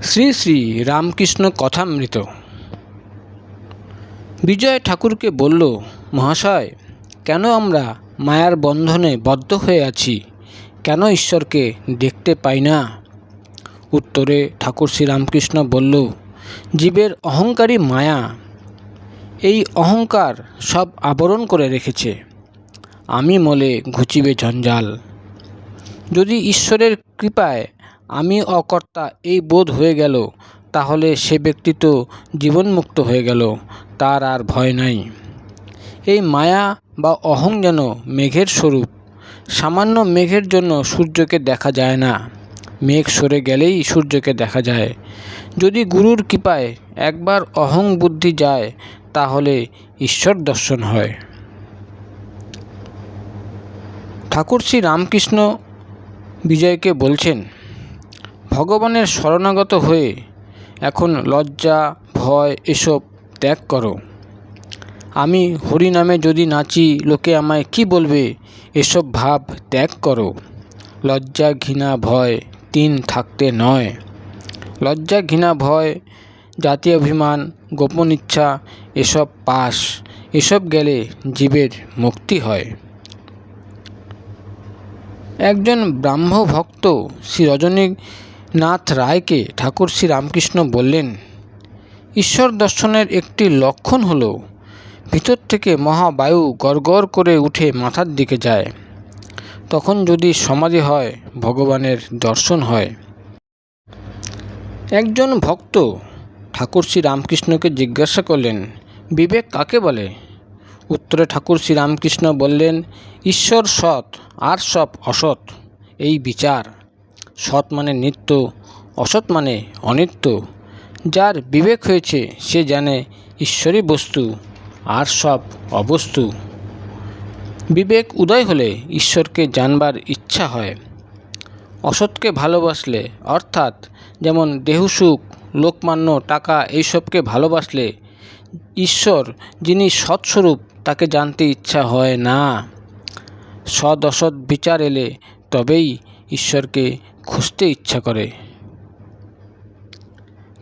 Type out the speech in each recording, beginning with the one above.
শ্রী শ্রী রামকৃষ্ণ কথামৃত। বিজয় ঠাকুরকে বলল, মহাশয়, কেন আমরা মায়ার বন্ধনে বদ্ধ হয়ে আছি? কেন ঈশ্বরকে দেখতে পাই না? উত্তরে ঠাকুর শ্রীরামকৃষ্ণ বলল, জীবের অহংকারী মায়া। এই অহংকার সব আবরণ করে রেখেছে। আমি মলে ঘুচিবে জঞ্জাল। যদি ঈশ্বরের কৃপায় আমি অকর্তা এই বোধ হয়ে গেল, তাহলে সে ব্যক্তি তো জীবনমুক্ত হয়ে গেল, তার আর ভয় নাই। এই মায়া বা অহং যেন মেঘের স্বরূপ। সামান্য মেঘের জন্য সূর্যকে দেখা যায় না, মেঘ সরে গেলেই সূর্যকে দেখা যায়। যদি গুরুর কৃপায় একবার অহং বুদ্ধি যায়, তাহলে ঈশ্বর দর্শন হয়। ঠাকুর শ্রী রামকৃষ্ণ বিজয়কে বলছেন, ভগবানের শরণাগত হয়ে এখন লজ্জা ভয় এসব ত্যাগ করো। আমি হরি নামে যদি নাচি, লোকে আমায় কি বলবে, এসব ভাব ত্যাগ করো। লজ্জা ঘৃণা ভয় তিন থাকতে নয়। লজ্জা ঘৃণা ভয় জাতি অভিমান গোপন ইচ্ছা এসব পাশ, এসব গেলে জীবের মুক্তি হয়। একজন ব্রাহ্ম ভক্ত শ্রী রজনীনাথ রায়কে ঠাকুর শ্রী রামকৃষ্ণ বললেন, ঈশ্বর দর্শনের একটি লক্ষণ হলো ভিতর থেকে মহাবায়ু গড়গড় করে উঠে মাথার দিকে যায়। তখন যদি সমাধি হয়, ভগবানের দর্শন হয়। একজন ভক্ত ঠাকুর শ্রী রামকৃষ্ণকে জিজ্ঞাসা করলেন, বিবেক কাকে বলে? উত্তরে ঠাকুর শ্রী রামকৃষ্ণ বললেন, ঈশ্বর সৎ আর সব অসৎ, এই বিচার। সৎ মানে নিত্য, অসৎ মানে অনিত্য। যার বিবেক হয়েছে সে জানে ঈশ্বরই বস্তু আর সব অবস্তু। বিবেক উদয় হলে ঈশ্বরকে জানবার ইচ্ছা হয়। অসৎকে ভালোবাসলে, অর্থাৎ যেমন দেহসুখ লোকমান্য টাকা এইসবকে ভালোবাসলে ঈশ্বর যিনি সৎস্বরূপ তাকে জানতে ইচ্ছা হয় না। সৎ অসৎ বিচার এলে তবেই ঈশ্বরকে খুঁজতে ইচ্ছা করে।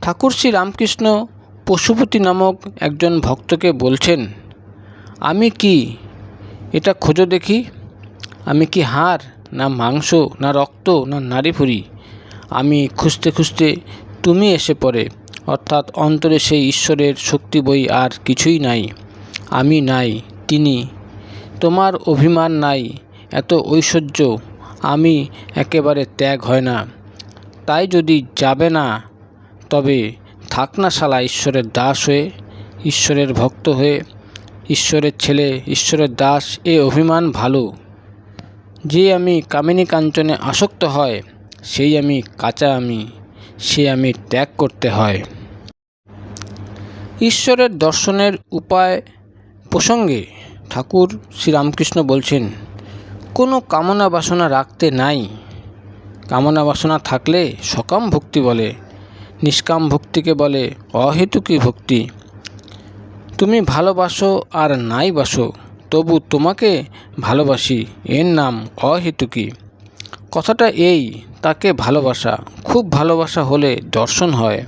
ঠাকুর শ্রী রামকৃষ্ণ পশুপতি নামক একজন ভক্তকে বলছেন, আমি কি, এটা খোঁজো দেখি। আমি কি হাড় না মাংস না রক্ত না নাড়িভুঁড়ি? আমি খুঁজতে খুঁজতে তুমি এসে পড়ে, অর্থাৎ অন্তরে সেই ঈশ্বরের শক্তি বই আর কিছুই নাই। আমি নাই, তিনি। তোমার অভিমান নাই, এত ঐশ্বর্য, আমি একেবারে ত্যাগ হয় না। তাই যদি যাবে না, তবে থাক না শালা ঈশ্বরের দাস হয়ে, ঈশ্বরের ভক্ত হয়ে, ঈশ্বরের ছেলে, ঈশ্বরের দাস। এ অভিমান ভালো। যে আমি কামিনী কাঞ্চনে আসক্ত হয়, সেই আমি কাঁচা আমি, সে আমি ত্যাগ করতে হয়। ঈশ্বরের দর্শনের উপায় প্রসঙ্গে ঠাকুর শ্রীরামকৃষ্ণ বলছেন, কোনো কামনা বাসনা রাখতে নাই। কামনা বাসনা থাকলে সকাম ভক্তি বলে, নিষ্কাম ভক্তিকে বলে অহেতুকী ভক্তি। তুমি ভালোবাসো আর নাই বাসো, তবু তোমাকে ভালোবাসি, এর নাম অহেতুকী। কথাটা এই, তাকে ভালোবাসা, খুব ভালোবাসা হলে দর্শন হয়।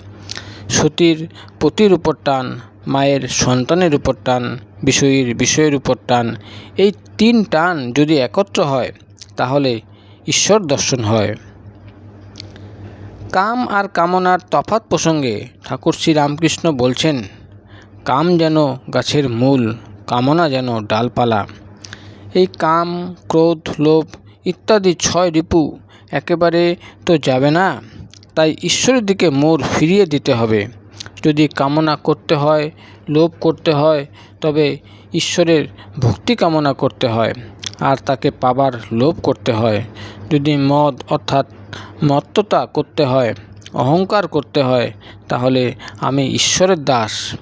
সতীর পতির উপর টান, মায়ের সন্তানের উপর টান, বিষয়ীর বিষয়ের উপর টান, এই তিন টান যদি একত্র হয়, তাহলে ঈশ্বর দর্শন হয়। কাম আর কামনার তফাৎ প্রসঙ্গে ঠাকুর শ্রী রামকৃষ্ণ বলছেন, কাম যেন গাছের মূল, কামনা যেন ডালপালা। এই কাম ক্রোধ লোভ ইত্যাদি ছয় রিপু একেবারে তো যাবে না। তাই ঈশ্বরের দিকে মোড় ফিরিয়ে দিতে হবে। যদি কামনা করতে হয়, লোভ করতে হয়, তবে ঈশ্বরের ভক্তি কামনা করতে হয় আর তাকে পাবার লোভ করতে হয়। যদি মদ অর্থাৎ মত্ততা করতে হয়, অহংকার করতে হয়, তাহলে আমি ঈশ্বরের দাস,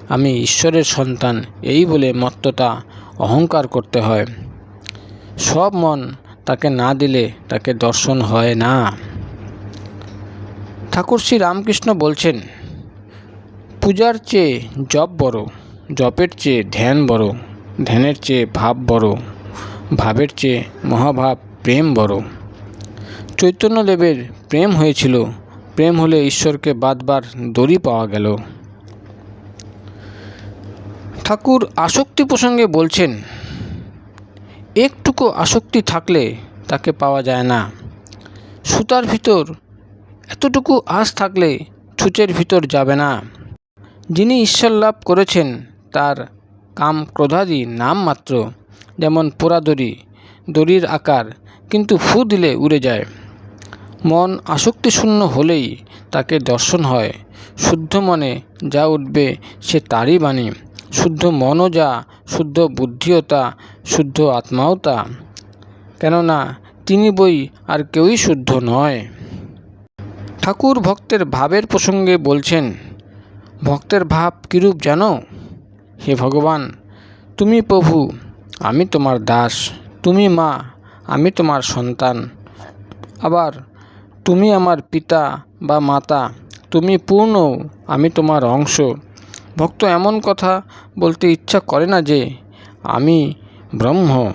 আমি ঈশ্বরের সন্তান এই বলে মত্ততা অহংকার করতে হয়। সব মন তাকে না দিলে তাকে দর্শন হয় না। ঠাকুর শ্রী রামকৃষ্ণ বলছেন, পূজার চেয়ে জপ বড়, জপের চেয়ে ধ্যান বড়, ধ্যানের চেয়ে ভাব বড়, ভাবের চেয়ে মহাভাব প্রেম বড়। চৈতন্যদেবের প্রেম হয়েছিল প্রেম হলে ঈশ্বরকে বাঁধবার দড়ি পাওয়া গেল। ঠাকুর আসক্তি প্রসঙ্গে বলছেন, একটুকু আসক্তি থাকলে তাকে পাওয়া যায় না। সুতার ভিতর এতটুকু আশ থাকলে ছুঁচের ভিতর যাবে না। যিনি ঈশ্বর লাভ করেছেন তার কাম ক্রোধাদি নামমাত্র, যেমন পোড়া দড়ি, দড়ির আকার, কিন্তু ফু দিলে উড়ে যায়। মন আসক্তিশূন্য হলেই তাকে দর্শন হয়। শুদ্ধ মনে যা উঠবে সে তারই বাণী। শুদ্ধ মনও যা, শুদ্ধ বুদ্ধিও তা, শুদ্ধ আত্মাও তা। কেননা তিনি বই আর কেউই শুদ্ধ নয়। ঠাকুর ভক্তের ভাবের প্রসঙ্গে বলছেন, ভক্তের ভাব কিরূপ জানো? হে ভগবান, তুমি প্রভু, আমি তোমার দাস। তুমি মা, আমি তোমার সন্তান। আবার তুমি আমার পিতা বা মাতা। তুমি পূর্ণ, আমি তোমার অংশ। ভক্ত এমন কথা বলতে ইচ্ছা করে না যে আমি ব্রহ্ম।